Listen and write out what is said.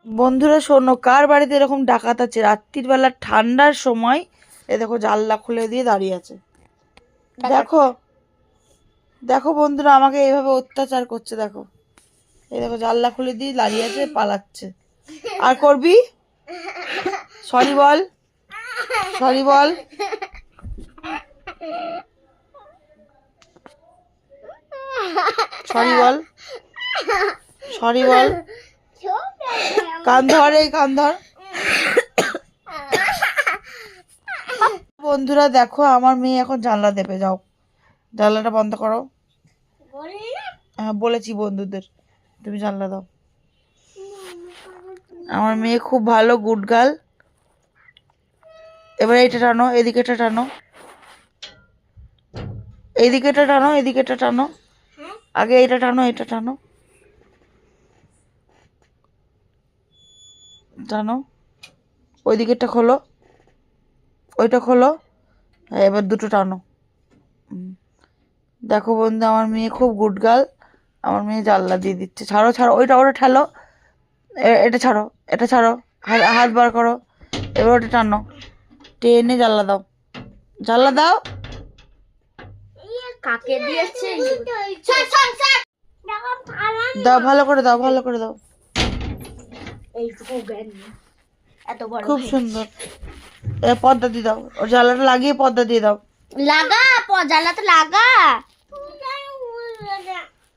বন্ধুরা শোনো, কার বাড়িতে এরকম ডাকাত আছে রাত্রির বেলা ঠান্ডার সময়? এ দেখো জানলা খুলে দিয়ে দাঁড়িয়ে আছে। দেখো দেখো বন্ধুরা, আমাকে এইভাবে অত্যাচার করছে। দেখো, এই দেখো জানলা খুলে দিয়ে দাঁড়িয়ে আছে, পালাচ্ছে। আর করবি? সরি বল, সরি বল। সরি বল, সরি বল। কান ধর, এই কান ধর। বন্ধুরা দেখো, আমার মেয়ে এখন জানলা দেবে। যাও, জানলাটা বন্ধ করো। হ্যাঁ বলেছি বন্ধুদের, তুমি জানলা দাও। আমার মেয়ে খুব ভালো, গুড গার্ল। এবার এইটা টানো, এদিকেটা টানো, এইদিকেটা টানো, এদিকেটা টানো। আগে এটা টানো, এটা টানো, টানো। ওই দিকেরটা খোলো, ওইটা খোলো। হ্যাঁ, এবার দুটো টানো। দেখো বন্ধু, আমার মেয়ে খুব গুড গার্ল। আমার মেয়ে জানলা দিয়ে দিচ্ছে। ছাড়ো ছাড়ো, ওইটা ওটা ঠেলো। এটা ছাড়ো, এটা ছাড়ো। হাত বার করো। এবার ওটা টানো, টেনে জানলা দাও, জানলা দাও। কাকে দিয়েছে? দাও, ভালো করে দাও, ভালো করে দাও। এইটুকু জ্ঞান নেই, এত বড় খুব সুন্দর। পর্দা দিয়ে দাও, ওর জানলাটা লাগিয়ে পর্দা দিয়ে দাও। লাগা, জানলাতে লাগা।